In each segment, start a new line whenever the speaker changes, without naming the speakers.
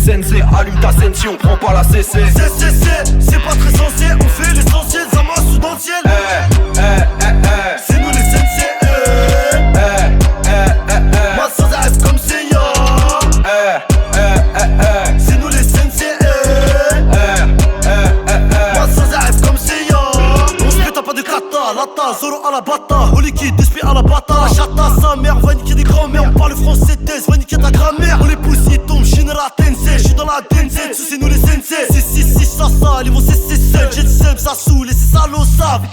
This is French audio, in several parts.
sensei, allume ta sensi, on prend pas la CC.
C'est pas très sensé, on fait l'essentiel, ça masse sous dans le ciel. C'est nous les sensei. Moi sans rêve comme Seiya. C'est nous les sensei. Moi sans rêve comme Seiya. On se pète pas de kata, lata, Zoro à la bata. Au liquide, d'esprit à la bata. La chata, sa mère, va niquer des grands-mères. On parle français, thèse, va niquer ta grammaire. On les pousse, ils tombent, Shinra Tensei. J'suis dans la Tensei, c'est nous les sensei. 666, ça sale, ils vont cesser seuls. J'ai le seum, ça saoule et ces salauds savent.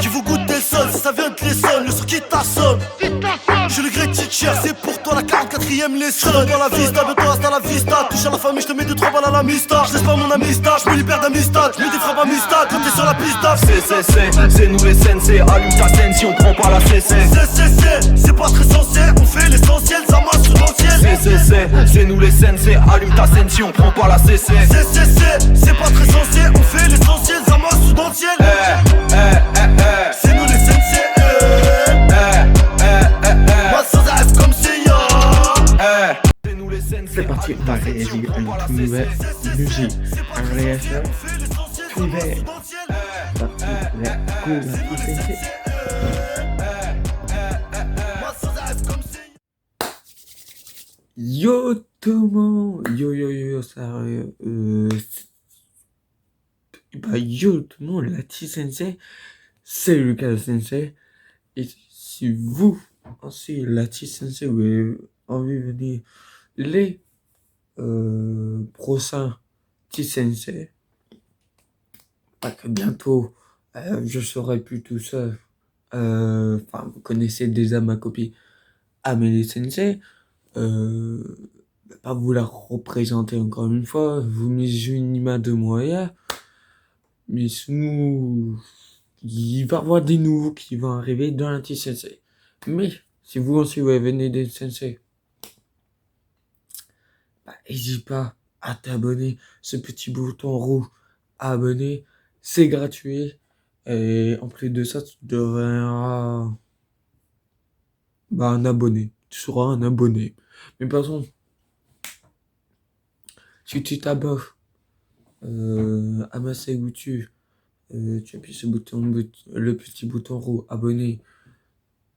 Qui vous goûter le sol, si ça vient de l'Essonne, le son qui t'assomme. J'ai le great teacher, c'est pour toi la 44ème leçon. Dans la vista, bientôt hasta la vista. Touche à la famille, j'te mets 2-3 balles à la mista. J'laisse pas mon amistad, j'me libère d'amistad. J'mets des frappes à mustad, quand t'es sur la piste d'af.
C'est nous les sensei, allume ta sensi, on prend pas la CC.
C'est pas très sensé, on fait l'essentiel, ça masse sous dans le ciel.
C'est nous les sensei, allume ta sensi, on prend pas la CC.
C'est pas très sensé, on fait l'essentiel, ça masse sous dans le ciel. C'est nous les sensei. Moi sans rêve comme Seiya.
C'est parti, on va réaliser une nouvelle musique. Un réaction. Tout est. Yo tout le monde, yo, ça, yo tout le monde, la T-Sensei, c'est Lucas Sensei, et si vous aussi, la T-Sensei, vous avez envie de venir les prochains T-Sensei, pas que bientôt, je serai plus tout seul, enfin, vous connaissez déjà ma copie Amélie Sensei, pas vous la représenter encore une fois, vous m'imaginez de moi hier, mais nous, il va y avoir des nouveaux qui vont arriver dans la T-Sensei. Mais, si vous aussi vous venez des Sensei, n'hésite pas à t'abonner, ce petit bouton rouge, abonner, c'est gratuit, et en plus de ça, tu deviendras un abonné, tu seras un abonné. Mais par contre, si tu t'abonnes à ma tu appuies sur le petit bouton rouge, abonné,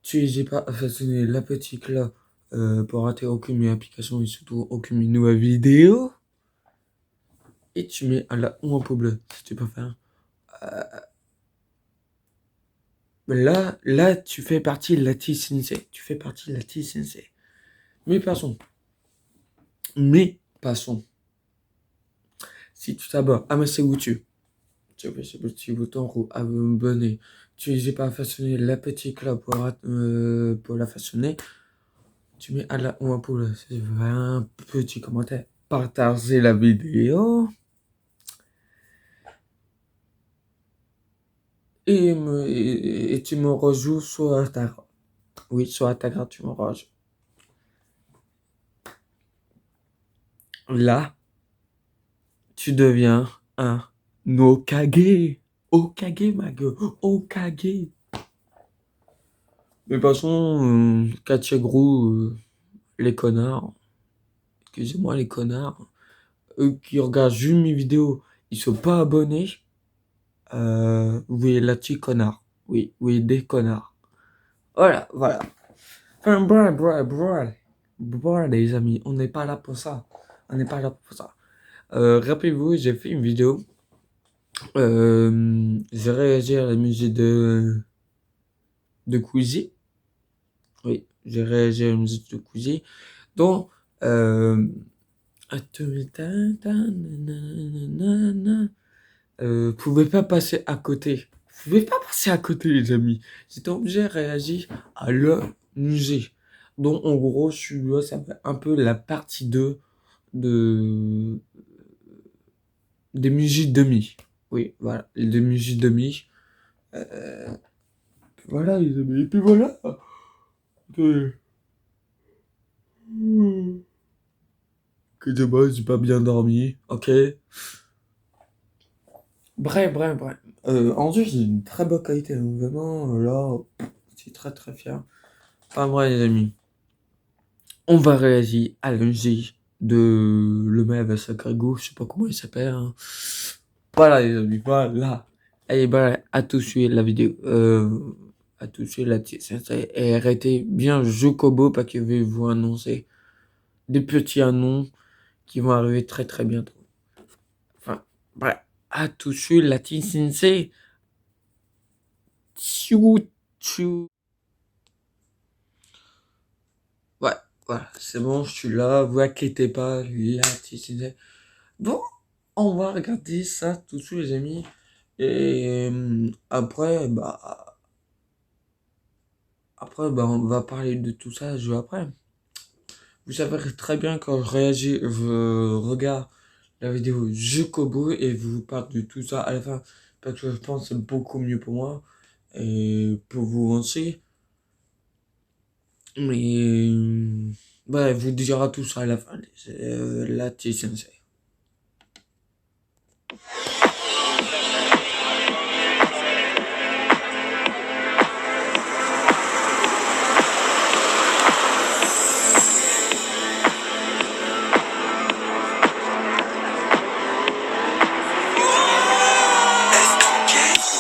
tu n'hésites pas à façonner la petite cloche pour rater aucune de mes applications et surtout aucune de mes nouvelles vidéos. Et tu mets à la ou en pot bleu, si tu peux faire. Là, tu fais partie de la T-Sensei. Tu fais partie de la T-Sensei. Mais passons. Si tu t'abonnes à ma tu appuies sur le petit bouton rouge, abonner. Tu n'hésites pas à façonner la petite cloche pour la façonner. Tu mets à la ou en pot bleu. C'est un petit commentaire. Partagez la vidéo. Et tu me rejoues sur Instagram. Oui, sur Instagram, tu me rejoues. Là, tu deviens un Hokage. Hokage, ma gueule. Hokage. Mais passons, Kachegru, les connards. Excusez-moi, les connards. Eux qui regardent juste mes vidéos, ils sont pas abonnés. Oui, là-dessus, connard. Oui, des connards. Voilà. Enfin, les amis, on n'est pas là pour ça. Rappelez-vous, j'ai fait une vidéo. J'ai réagi à la musique de Queezy. Oui, j'ai réagi à la musique de Queezy. Donc, pouvez pas passer à côté. Les amis. J'étais obligé de réagir à leur musique. Donc, en gros, celui-là, ça fait un peu la partie 2 des musiques de Mi. Oui, voilà, des musiques de Mi. Voilà, les amis. Et puis voilà. Que de base, j'ai pas bien dormi. Ok. Bref. Ensuite, j'ai une très bonne qualité. Donc vraiment, là, je suis très très fier. Enfin bref, les amis. On va réagir à la musique de le mec avec sa cargo, je sais pas comment il s'appelle. Hein. Voilà les amis, voilà. Allez, bah, à tous suivre la vidéo. À tous suivre la petite sensei. Et arrêtez bien Jokobo parce que je vais vous annoncer des petits annonces qui vont arriver très très bientôt. Enfin, bref. À tous suivre la petite sensei. Tchou, tchou. Ouais, voilà, c'est bon, je suis là, vous inquiétez pas, la petite sensei. Bon, on va regarder ça tout de suite les amis. Et après, on va parler de tout ça juste après. Vous savez très bien quand je réagis, je regarde la vidéo Jukobo et je vous parle de tout ça à la fin. Parce que je pense que c'est beaucoup mieux pour moi et pour vous aussi. Mais je vous dira tout ça à la fin. La petite sensei.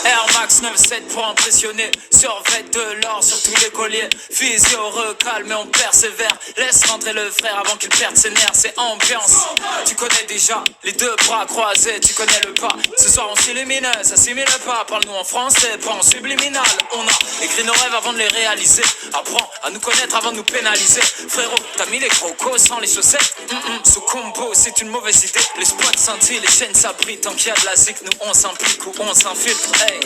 Air Max 97 pour impressionner. Survêt de l'or sur tous les colliers. Physio recalme mais on persévère. Laisse rentrer le frère avant qu'il perde ses nerfs. C'est ambiance, tu connais déjà. Les deux bras croisés, tu connais le pas. Ce soir on s'illumine, ça s'imile pas. Parle-nous en français, pas en subliminal. On a écrit nos rêves avant de les réaliser. Apprends à nous connaître avant de nous pénaliser. Frérot, t'as mis les crocos sans les chaussettes. Ce combo c'est une mauvaise idée. Les spots scintillent, les chaînes s'abritent. Tant qu'il y a de la zik, nous on s'implique ou on s'infiltre. Hey,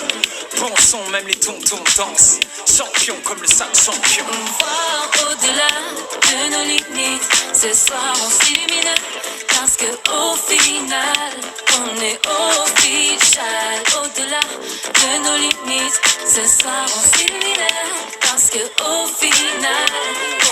bon son, même les tontons dansent. Champion comme le sac champion.
On voit au-delà de nos limites. Ce soir on s'illumine. Parce que au final, on est official. Au-delà de nos limites. Ce soir on s'illumine. Parce que au final,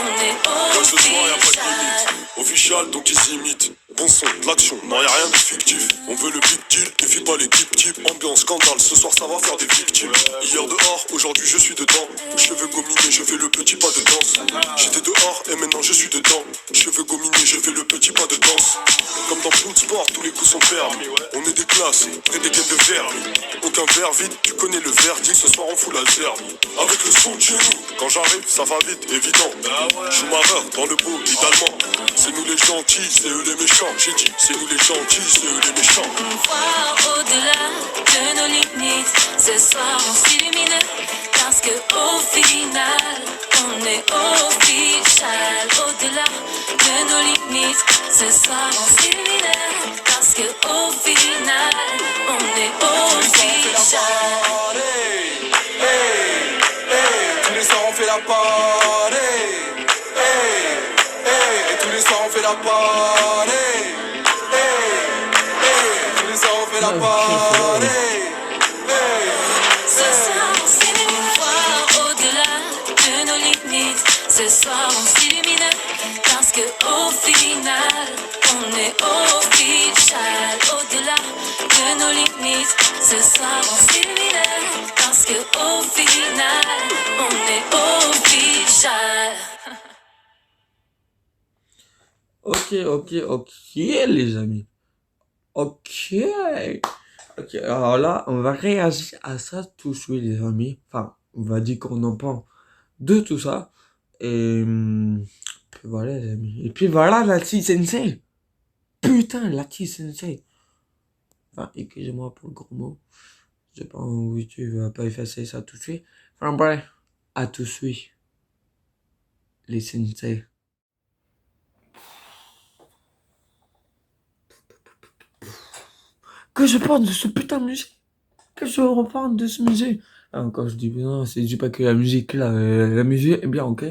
on est
Comme ce soir y'a pas de
official.
limite. Official donc ils imitent. Bon son, de l'action, non y'a rien de fictif. On veut le big deal, défie pas les types. Ambiance, scandale, ce soir ça va faire des victimes. Hier dehors, aujourd'hui je suis dedans. Cheveux gominés, je fais le petit pas de danse. J'étais dehors et maintenant je suis dedans. Cheveux gominés, je fais le petit pas de danse. Comme dans Foot Sport, tous les coups sont permis. On est des classes, près des gaines de vernis. Aucun verre vide, tu connais le verdict. Ce soir on fout la zerbe. Avec le son de chez nous, quand j'arrive, ça va vite, évident. Schumacher dans le beau, idéalement. C'est nous les gentils, c'est eux les méchants. J'ai dit, c'est nous les gentils, c'est eux les méchants.
On voit au-delà de nos limites. Ce soir on s'illumine. Parce que au final, on est official. Au-delà de nos limites. Ce soir on s'illumine. Parce que au final, on est official.
Tous les soirs on fait la party. Et tous les soirs on fait la party. Tous les soirs on fait la party.
Ce soir on s'illumine. Voir au-delà de nos limites. Ce soir on s'illumine. Parce que au final, on est official. Au-delà de nos limites. Ce soir on s'illumine. Parce que au final, on est official.
Ok, les amis. Ok, alors là, on va réagir à ça tout de suite, les amis. Enfin, on va dire qu'on en pense de tout ça. Et puis voilà, les amis. Et puis voilà, la petite sensei. Putain, la petite sensei. Enfin, excusez-moi pour le gros mot. Je sais pas où tu vas pas effacer ça tout de suite. Enfin bref, à tout de suite, les sensei. Que je parle de ce putain de musique. Que je reparle de ce musée. Ah, quand je dis non, c'est dis pas que la musique là, la musique est bien, ok.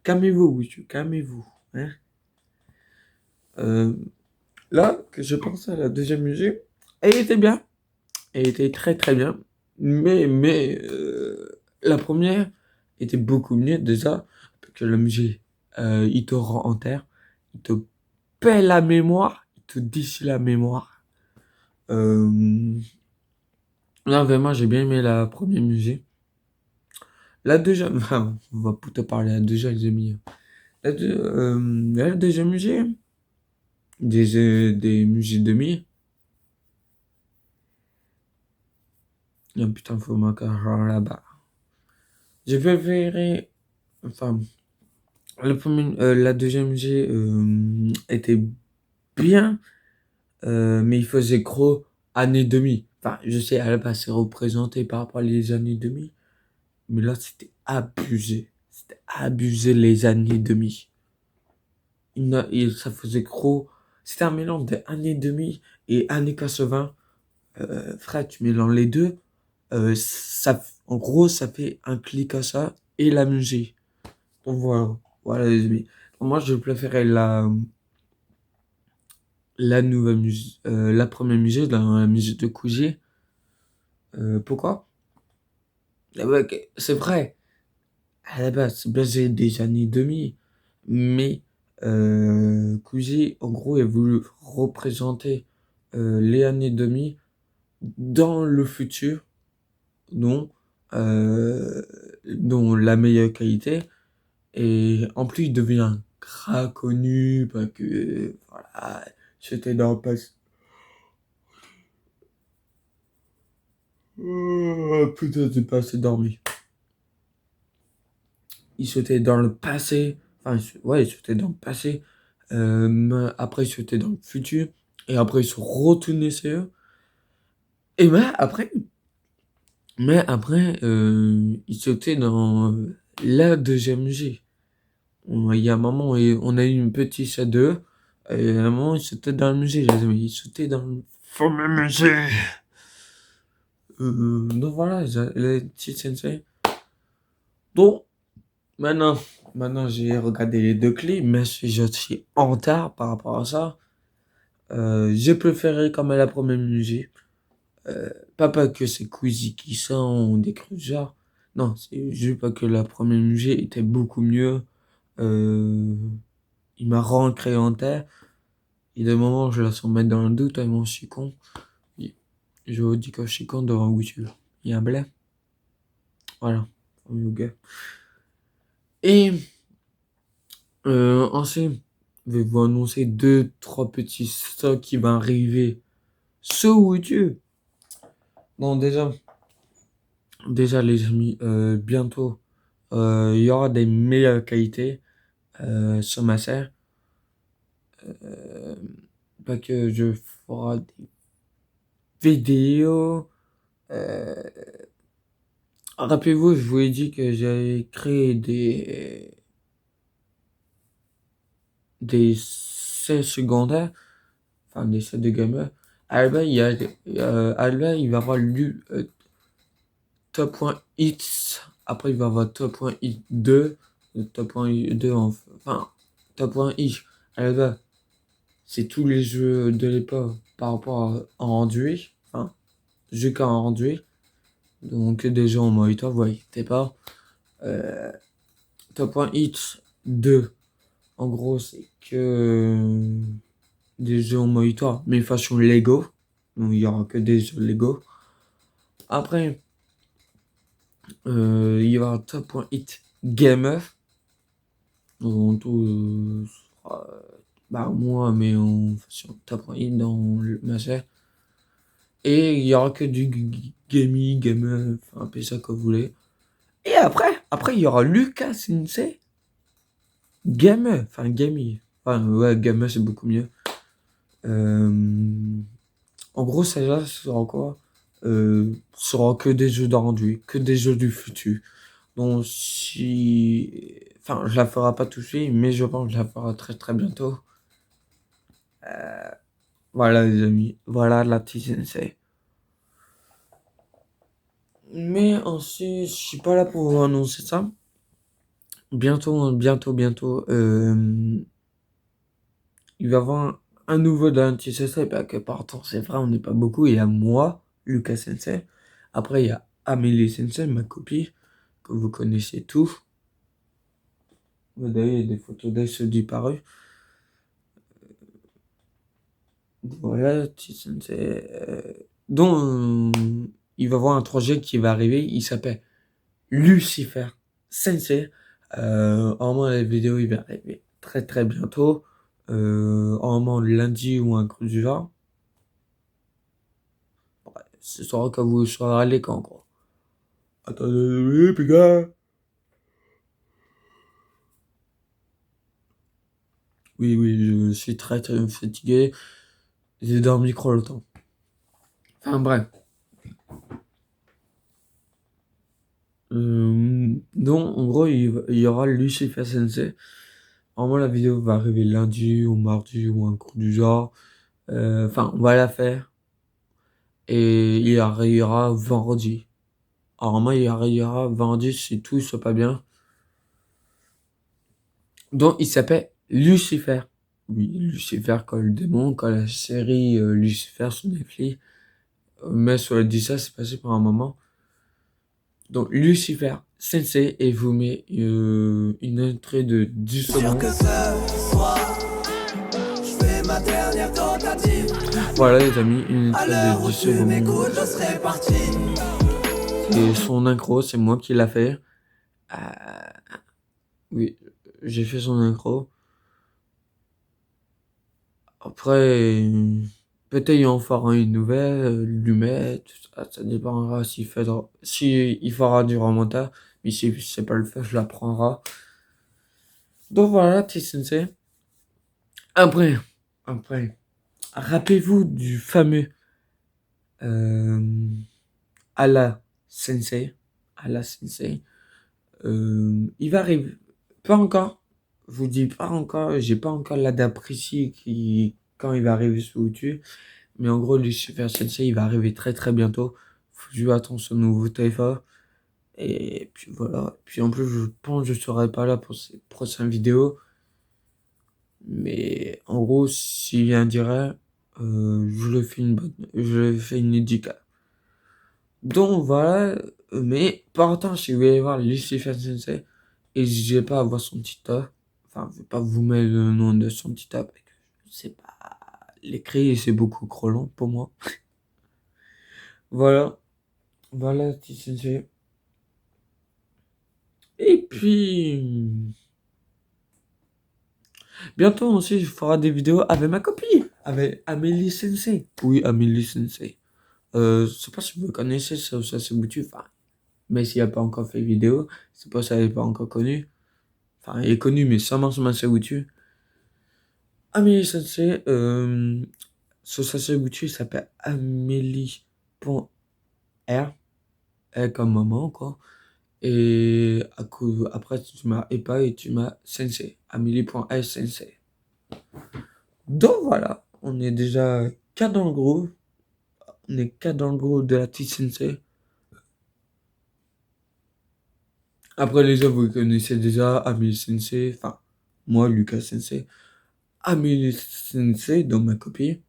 Calmez-vous, oui, calmez-vous, hein. Là, que je pense à la deuxième musique, elle était bien, elle était très très bien, mais la première était beaucoup mieux déjà, parce que la musique, il te rend en terre, il te pèle la mémoire, il te déchire la mémoire. Là, vraiment, j'ai bien aimé la première musique. La deuxième, enfin, on va plutôt parler de la deuxième, les amis. La deuxième musique, des musiques de mi. Il y a un putain de faux macaron là-bas. J'ai préféré, enfin, la deuxième musée était bien, mais il faisait gros années 2000. Enfin, je sais, à la base, c'est représenté par rapport aux années 2000, mais là, c'était abusé. C'était abusé les années 2000. Ça faisait gros. C'était un mélange des années 2000 et années 80. Frère, tu mélanges les deux. En gros, ça fait un clic à ça et la musique. Donc voilà les amis. Donc, moi, je préférais la nouvelle musique, la première musique, la musique de Kouzi. Pourquoi? Ah ouais, c'est vrai. À la base, c'est basé des années 2000. Mais Kouzi, en gros, il a voulu représenter les années 2000 dans le futur, dont, euh, dont la meilleure qualité. Et en plus, il devient grave connu parce que, voilà, c'était dans le passé. Putain, j'ai pas assez dormi. Il sautait dans le passé. Enfin, ouais, il sautait dans le passé. Mais après, il sautait dans le futur. Et après, il se retournait sur eux. Et il sautait dans la deuxième G. Il y a un moment, on a eu une petite set de et à un moment, il sautait dans le musée, les amis. Il sautait dans le fameux musée. Donc voilà, les petits sensei. Donc, maintenant, j'ai regardé les deux clips, mais je suis en retard par rapport à ça. J'ai préféré quand même la première musique. Pas parce que c'est Queasy qui sent des trucs genre. Non, c'est juste parce que la première musique était beaucoup mieux. Il m'a rentré en terre. Et de moments, je la sens mettre dans le doute, tellement je suis con. Je vous dis que je suis con devant YouTube. Il y a un blé. Voilà. Okay. Et ensuite, je vais vous annoncer 2-3 petits stocks qui vont arriver sur YouTube. Bon, déjà les amis, bientôt, il y aura des meilleures qualités sur ma serre. Pas que je ferai des vidéos. Rappelez-vous, je vous ai dit que j'avais créé des sets secondaires, enfin des sets de gamer. À la base, il va y avoir top.x, après il va y avoir top.x 2, top.x 2, enfin top.x. À la base, c'est tous les jeux de l'époque par rapport à Android, enfin, jeux qu'en Android. Donc des jeux en moniteur, vous voyez, t'es pas. Top.x 2, en gros, c'est que des jeux en moniteur, mais façon Lego. Donc il y aura que des jeux Lego. Après, il y aura top.x Gamer. Donc tout sera, moi, mais en façon top.x dans ma chaîne. Et il y aura que du gaming, gamer, enfin appelez ça comme vous voulez. Et après il y aura Lucas Sensei Gamer, enfin gaming. Enfin ouais, gamer c'est beaucoup mieux. En gros celle-là sera quoi? Sera que des jeux d'aujourd'hui, que des jeux du futur. Donc si... Enfin je la ferai pas tout de suite, mais je pense que je la ferai très très bientôt. Voilà les amis, voilà la petite Sensei. Mais ensuite, je suis pas là pour vous annoncer ça. Bientôt, il va y avoir un nouveau d'un petit Sensei, parce que partant, c'est vrai, on n'est pas beaucoup. Il y a moi, Lucas Sensei. Après, il y a Amélie Sensei, ma copine, que vous connaissez tous. D'ailleurs, il y a des photos d'elle se disparues. Voilà, petit Sensei. Donc, il va y avoir un projet qui va arriver. Il s'appelle Lucifer Sensei. Au moins la vidéo il va arriver très très bientôt. normalement lundi ou un truc du genre. Ouais, ce sera quand vous serez à l'écran, quoi. Attendez, oui, les gars. Oui, je suis très très fatigué. J'ai dormi trop longtemps. Enfin bref. Donc en gros, il y aura Lucifer Sensei. Normalement, la vidéo va arriver lundi ou mardi ou un coup du genre. Enfin, on va la faire. Et il arrivera vendredi. Normalement, il arrivera vendredi si tout se passe pas bien. Donc, il s'appelle Lucifer. Oui, Lucifer, comme le démon, quand la série Lucifer sur Netflix. Mais sur le 10 ça, c'est passé pour un moment. Donc, Lucifer Sensei, et vous met une entrée de 10 secondes. Voilà les amis, une entrée de 10 secondes. Et son incro, c'est moi qui l'a fait. Oui, j'ai fait son incro. Après, peut-être il en fera une nouvelle, lui mettre, ça dépendra s'il fera du remontage. Mais si c'est pas le faire, je la prendrai. Donc voilà, T-Sensei. Après, rappelez-vous du fameux Ala Sensei. Il va arriver. Pas encore. Je vous dis pas encore. J'ai pas encore la date précise quand il va arriver sur YouTube. Mais en gros, Lucifer Sensei, il va arriver très très bientôt. Faut que je fasse attention au nouveau téléphone. Et puis voilà. Puis en plus, je pense que je serai pas là pour ces prochaines vidéos. Mais en gros, s'il vient direct, je le fais une dédicace. Donc voilà, mais par contre, si vous voulez voir Lucifer Sensei, n'hésitez pas à voir son TikTok. Enfin, je vais pas vous mettre le nom de son TikTok, parce que c'est pas l'écrit, c'est beaucoup trop long pour moi. Voilà, Sensei. Et puis, bientôt aussi, je ferai des vidéos avec ma copine, avec Amélie Sensei. Oui, Amélie Sensei. Je sais pas si vous connaissez ça c'est YouTube. Enfin, mais s'il n'a pas encore fait vidéo, c'est pas ça, elle n'est pas encore connue. Enfin, elle est connue, mais seulement sur ma chaîne YouTube. Amélie Sensei, sur sa chaîne YouTube, ça s'appelle Amélie.r. Elle comme maman, quoi. Et après, tu m'as Epa et tu m'as Sensei. Amélie.r Sensei. Donc voilà, on est déjà 4 dans le groupe. On est 4 dans le groupe de la T-Sensei. Après les autres, vous connaissez déjà Amélie Sensei, enfin, moi, Lucas Sensei. Amélie Sensei, donc ma copine.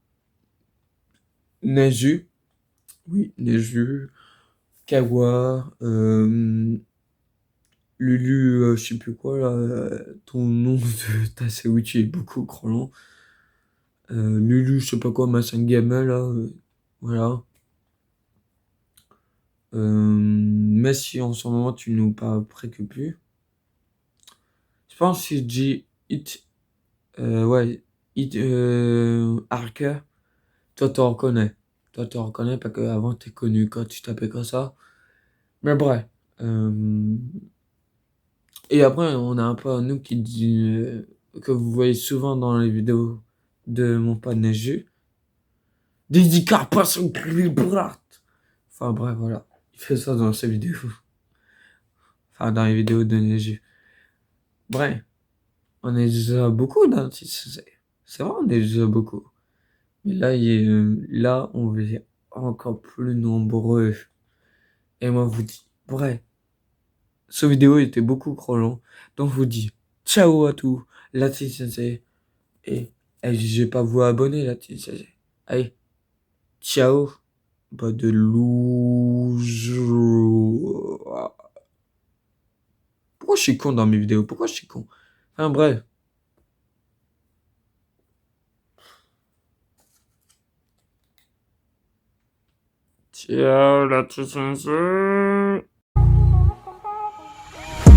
Neju. Oui, Neju. Kawa. Lulu, je sais plus quoi, là. Ton nom de ta Sewitchi est beaucoup trop long. Lulu, je sais pas quoi, ma 5 gamin, là. Voilà. Mais si en ce moment tu nous pas préoccupé, je pense que je dis Harker, toi te reconnais parce que avant t'es connu quand tu t'appelles comme ça. Mais bref, et après on a un peu nous qui dit que vous voyez souvent dans les vidéos de mon pote Neju, dédicace pas son brat. Enfin bref, voilà. Il fait ça dans ses vidéos. Enfin, dans les vidéos de Neju. Bref. On est déjà beaucoup dans c'est vrai, on est déjà beaucoup. Mais là, on va être encore plus nombreux. Et moi, je vous dis, bref. Cette vidéo était beaucoup trop long. Donc, je vous dis, ciao à tous. La T-Sensei. Et n'hésitez pas à vous abonner, la T-Sensei. Allez. Ciao. Pas de louche. Pourquoi je suis con dans mes vidéos? Pourquoi je suis con? Enfin bref. Ciao la T-Sensei.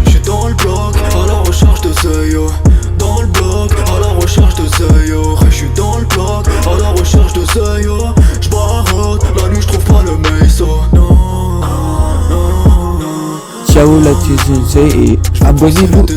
J'suis dans le bloc, à la recherche de Zeyo. Dans le bloc, à la recherche de Zeyo.
ciao la TCC et abonnez-vous.